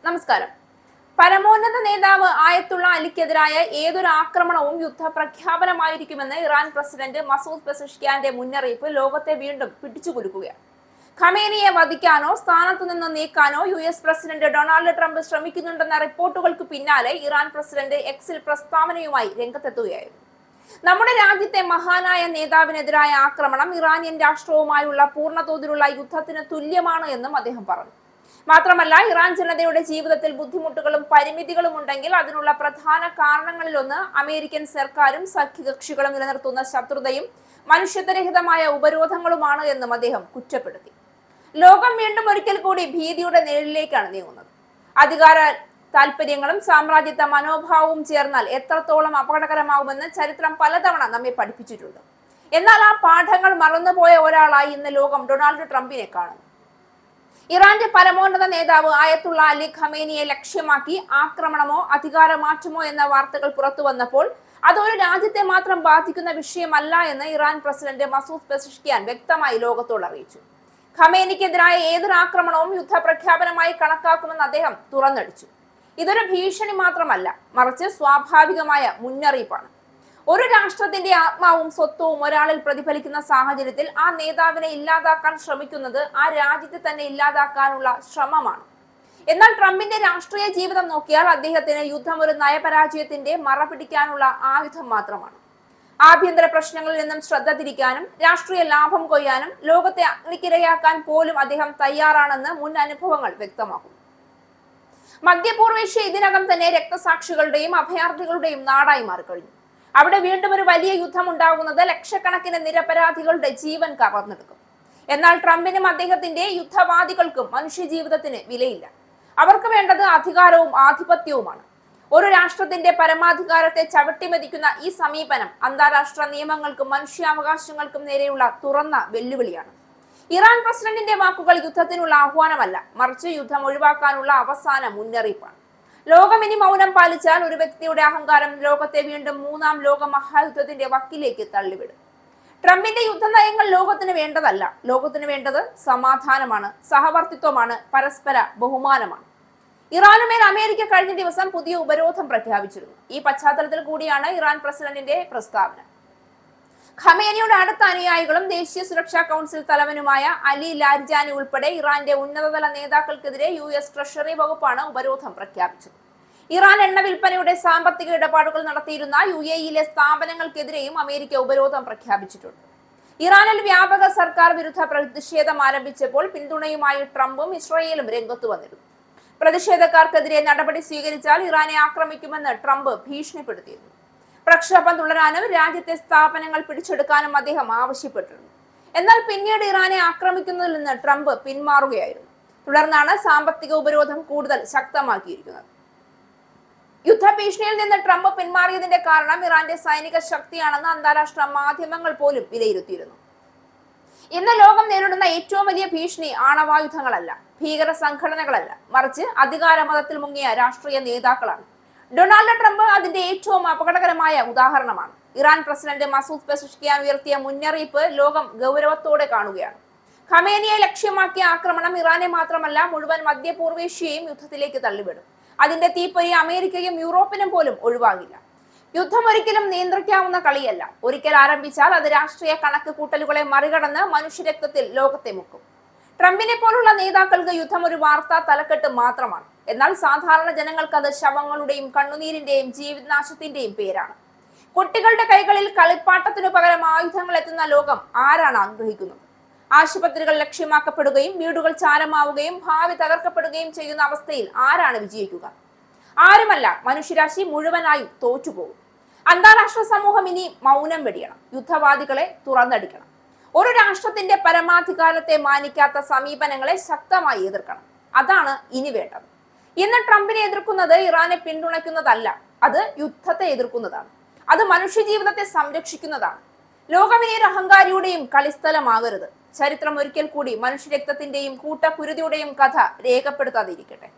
നമസ്കാരം. പരമോന്നത നേതാവ് ആയത്തുള്ള അലിക്കെതിരായ ഏതൊരു ആക്രമണവും യുദ്ധപ്രഖ്യാപനമായിരിക്കുമെന്ന് ഇറാൻ പ്രസിഡന്റ് മസൂദ് പെസഷ്കിയാന്റെ മുന്നറിയിപ്പ് ലോകത്തെ വീണ്ടും പിടിച്ചുകുലുക്കുകയാണ്. ഖമേനിയെ വധിക്കാനോ സ്ഥാനത്തു നിന്ന് നീക്കാനോ US പ്രസിഡന്റ് ഡൊണാൾഡ് ട്രംപ് ശ്രമിക്കുന്നുണ്ടെന്ന റിപ്പോർട്ടുകൾക്ക് പിന്നാലെ ഇറാൻ പ്രസിഡന്റ് എക്സിൽ പ്രസ്താവനയുമായി രംഗത്തെത്തുകയായിരുന്നു. നമ്മുടെ രാജ്യത്തെ മഹാനായ നേതാവിനെതിരായ ആക്രമണം ഇറാനിയൻ രാഷ്ട്രവുമായുള്ള പൂർണ്ണതോതിലുള്ള യുദ്ധത്തിന് തുല്യമാണ് എന്നും അദ്ദേഹം പറഞ്ഞു. മാത്രമല്ല, ഇറാൻ ജനതയുടെ ജീവിതത്തിൽ ബുദ്ധിമുട്ടുകളും പരിമിതികളും ഉണ്ടെങ്കിൽ അതിനുള്ള പ്രധാന കാരണങ്ങളിലൊന്ന് അമേരിക്കൻ സർക്കാരും സഖ്യകക്ഷികളും നിലനിർത്തുന്ന ശത്രുതയും മനുഷ്യത്വരഹിതമായ ഉപരോധങ്ങളുമാണ് എന്നും അദ്ദേഹം കുറ്റപ്പെടുത്തി. ലോകം വീണ്ടും ഒരിക്കൽ കൂടി ഭീതിയുടെ നിഴലിലേക്കാണ് നീങ്ങുന്നത്. അധികാര താൽപര്യങ്ങളും സാമ്രാജ്യത്വ മനോഭാവവും ചേർന്നാൽ എത്രത്തോളം അപകടകരമാവുമെന്ന് ചരിത്രം പലതവണ നമ്മെ പഠിപ്പിച്ചിട്ടുണ്ട്. എന്നാൽ ആ പാഠങ്ങൾ മറന്നുപോയ ഒരാളായി ഇന്ന് ലോകം ഡൊണാൾഡ് ട്രംപിനെ കാണുന്നു. ഇറാന്റെ പരമോന്നത നേതാവ് ആയത്തുള്ള അലി ഖമേനിയെ ലക്ഷ്യമാക്കി ആക്രമണമോ അധികാരമാറ്റമോ എന്ന വാർത്തകൾ പുറത്തു വന്നപ്പോൾ അതൊരു രാജ്യത്തെ മാത്രം ബാധിക്കുന്ന വിഷയമല്ല എന്ന് ഇറാൻ പ്രസിഡന്റ് മസൂദ് പെസഷ്കിയാൻ വ്യക്തമായി ലോകത്തോട് അറിയിച്ചു. ഖമേനിക്കെതിരായ ഏതൊരു ആക്രമണവും യുദ്ധപ്രഖ്യാപനമായി കണക്കാക്കുമെന്ന് അദ്ദേഹം തുറന്നടിച്ചു. ഇതൊരു ഭീഷണി മാത്രമല്ല, മറിച്ച് സ്വാഭാവികമായ മുന്നറിയിപ്പാണ്. ഒരു രാഷ്ട്രത്തിന്റെ ആത്മാവും സ്വത്വവും ഒരാളിൽ പ്രതിഫലിക്കുന്ന സാഹചര്യത്തിൽ ആ നേതാവിനെ ഇല്ലാതാക്കാൻ ശ്രമിക്കുന്നത് ആ രാജ്യത്തെ തന്നെ ഇല്ലാതാക്കാനുള്ള ശ്രമമാണ്. എന്നാൽ ട്രംപിന്റെ രാഷ്ട്രീയ ജീവിതം നോക്കിയാൽ അദ്ദേഹത്തിന് യുദ്ധം ഒരു നയപരാജയത്തിന്റെ മറ പിടിക്കാനുള്ള ആയുധം മാത്രമാണ്. ആഭ്യന്തര പ്രശ്നങ്ങളിൽ നിന്നും ശ്രദ്ധ തിരിക്കാനും രാഷ്ട്രീയ ലാഭം കൊയ്യാനും ലോകത്തെ അഗ്നിക്കിരയാക്കാൻ പോലും അദ്ദേഹം തയ്യാറാണെന്ന് മുൻ അനുഭവങ്ങൾ വ്യക്തമാക്കുന്നു. മധ്യപൂർവേഷ്യ ഇതിനകം തന്നെ രക്തസാക്ഷികളുടെയും അഭയാർത്ഥികളുടെയും നാടായി മാറിക്കഴിഞ്ഞു. അവിടെ വീണ്ടും ഒരു വലിയ യുദ്ധം ഉണ്ടാകുന്നത് ലക്ഷക്കണക്കിന് നിരപരാധികളുടെ ജീവൻ കവർന്നെടുക്കും. എന്നാൽ ട്രംപിനും അദ്ദേഹത്തിന്റെ യുദ്ധവാദികൾക്കും മനുഷ്യജീവിതത്തിന് വിലയില്ല. അവർക്ക് വേണ്ടത് അധികാരവും ആധിപത്യവുമാണ്. ഒരു രാഷ്ട്രത്തിന്റെ പരമാധികാരത്തെ ചവിട്ടിമെതിക്കുന്ന ഈ സമീപനം അന്താരാഷ്ട്ര നിയമങ്ങൾക്കും മനുഷ്യാവകാശങ്ങൾക്കും നേരെയുള്ള തുറന്ന വെല്ലുവിളിയാണ്. ഇറാൻ പ്രസിഡന്റിന്റെ വാക്കുകൾ യുദ്ധത്തിനുള്ള ആഹ്വാനമല്ല, മറിച്ച് യുദ്ധം ഒഴിവാക്കാനുള്ള അവസാന മുന്നറിയിപ്പാണ്. ലോകം ഇനി മൗനം പാലിച്ചാൽ ഒരു വ്യക്തിയുടെ അഹങ്കാരം ലോകത്തെ വീണ്ടും മൂന്നാം ലോക മഹായുദ്ധത്തിന്റെ വക്കിലേക്ക് തള്ളിവിടും. ട്രംപിന്റെ യുദ്ധനയങ്ങൾ ലോകത്തിന് വേണ്ടതല്ല. ലോകത്തിന് വേണ്ടത് സമാധാനമാണ്, സഹവർത്തിത്വമാണ്, പരസ്പര ബഹുമാനമാണ്. ഇറാനുമേൽ അമേരിക്ക കഴിഞ്ഞ ദിവസം പുതിയ ഉപരോധം പ്രഖ്യാപിച്ചിരുന്നു. ഈ പശ്ചാത്തലത്തിൽ കൂടിയാണ് ഇറാൻ പ്രസിഡന്റിന്റെ പ്രസ്താവന. ഖമേനിയുടെ അടുത്ത അനുയായികളും ദേശീയ സുരക്ഷാ കൗൺസിൽ തലവനുമായ അലി ലാരിജാനി ഉൾപ്പെടെ ഇറാന്റെ ഉന്നതതല നേതാക്കൾക്കെതിരെ US ട്രഷറി വകുപ്പാണ് ഉപരോധം പ്രഖ്യാപിച്ചത്. ഇറാൻ എണ്ണ വിൽപ്പനയുടെ സാമ്പത്തിക ഇടപാടുകൾ നടത്തിയിരുന്ന UAE-യിലെ സ്ഥാപനങ്ങൾക്കെതിരെയും അമേരിക്ക ഉപരോധം പ്രഖ്യാപിച്ചിട്ടുണ്ട്. ഇറാനിൽ വ്യാപക സർക്കാർ വിരുദ്ധ പ്രതിഷേധം ആരംഭിച്ചപ്പോൾ പിന്തുണയുമായി ട്രംപും ഇസ്രായേലും രംഗത്തു വന്നിരുന്നു. പ്രതിഷേധക്കാർക്കെതിരെ നടപടി സ്വീകരിച്ചാൽ ഇറാനെ ആക്രമിക്കുമെന്ന് ട്രംപ് ഭീഷണിപ്പെടുത്തിയിരുന്നു. പ്രക്ഷോഭം തുടരാനും രാജ്യത്തെ സ്ഥാപനങ്ങൾ പിടിച്ചെടുക്കാനും അദ്ദേഹം ആവശ്യപ്പെട്ടിരുന്നു. എന്നാൽ പിന്നീട് ഇറാനെ ആക്രമിക്കുന്നതിൽ നിന്ന് ട്രംപ് പിന്മാറുകയായിരുന്നു. തുടർന്നാണ് സാമ്പത്തിക ഉപരോധം കൂടുതൽ ശക്തമാക്കിയിരിക്കുന്നത്. യുദ്ധഭീഷണിയിൽ നിന്ന് ട്രംപ് പിന്മാറിയതിന്റെ കാരണം ഇറാന്റെ സൈനിക ശക്തിയാണെന്ന് അന്താരാഷ്ട്ര മാധ്യമങ്ങൾ പോലും വിലയിരുത്തിയിരുന്നു. ഇന്ന് ലോകം നേരിടുന്ന ഏറ്റവും വലിയ ഭീഷണി ആണവായുധങ്ങളല്ല, ഭീകര സംഘടനകളല്ല, മറിച്ച് അധികാര മതത്തിൽ മുങ്ങിയ രാഷ്ട്രീയ നേതാക്കളാണ്. ഡൊണാൾഡ് ട്രംപ് അതിന്റെ ഏറ്റവും അപകടകരമായ ഉദാഹരണമാണ്. ഇറാൻ പ്രസിഡന്റ് മസൂദ് പെസഷ്കിയാൻ ഉയർത്തിയ മുന്നറിയിപ്പ് ലോകം ഗൗരവത്തോടെ കാണുകയാണ്. ഖമേനിയെ ലക്ഷ്യമാക്കിയ ആക്രമണം ഇറാനെ മാത്രമല്ല മുഴുവൻ മധ്യപൂർവേഷ്യയും യുദ്ധത്തിലേക്ക് തള്ളിവിടും. അതിന്റെ തീപ്പൊരി അമേരിക്കയും യൂറോപ്പിനും പോലും ഒഴിവാകില്ല. യുദ്ധം ഒരിക്കലും നിയന്ത്രിക്കാവുന്ന കളിയല്ല. ഒരിക്കൽ ആരംഭിച്ചാൽ അത് രാഷ്ട്രീയ കണക്ക് കൂട്ടലുകളെ മറികടന്ന് മനുഷ്യരക്തത്തിൽ ലോകത്തെ മുക്കും. ട്രംപിനെ പോലുള്ള നേതാക്കൾക്ക് യുദ്ധം ഒരു വാർത്താ തലക്കെട്ട് മാത്രമാണ്. എന്നാൽ സാധാരണ ജനങ്ങൾക്ക് അത് ശവങ്ങളുടെയും കണ്ണുനീരിന്റെയും ജീവിതനാശത്തിന്റെയും പേരാണ്. കുട്ടികളുടെ കൈകളിൽ കളിപ്പാട്ടത്തിനു പകരം ആയുധങ്ങൾ എത്തുന്ന ലോകം ആരാണ് ആഗ്രഹിക്കുന്നത്? ആശുപത്രികൾ ലക്ഷ്യമാക്കപ്പെടുകയും വീടുകൾ ചാരമാവുകയും ഭാവി തകർക്കപ്പെടുകയും ചെയ്യുന്ന അവസ്ഥയിൽ ആരാണ് വിജയിക്കുക? ആരുമല്ല, മനുഷ്യരാശി മുഴുവനായും തോറ്റുപോകും. അന്താരാഷ്ട്ര സമൂഹം ഇനി മൗനം വെടിയണം. യുദ്ധവാദികളെ തുറന്നടിക്കണം. ഒരു രാഷ്ട്രത്തിന്റെ പരമാധികാരത്തെ മാനിക്കാത്ത സമീപനങ്ങളെ ശക്തമായി എതിർക്കണം. അതാണ് ഇനി വേണ്ടത്. ഇന്ന് ട്രംപിനെ എതിർക്കുന്നത് ഇറാനെ പിന്തുണയ്ക്കുന്നതല്ല, അത് യുദ്ധത്തെ എതിർക്കുന്നതാണ്. അത് മനുഷ്യജീവിതത്തെ സംരക്ഷിക്കുന്നതാണ്. ലോകം ഇനി ഒരു അഹങ്കാരിയുടെയും കളിസ്ഥലമാകരുത്. ചരിത്രം ഒരിക്കൽ കൂടി മനുഷ്യരക്തത്തിന്റെയും കൂട്ടക്കുരുതിയുടെയും കഥ രേഖപ്പെടുത്താതിരിക്കട്ടെ.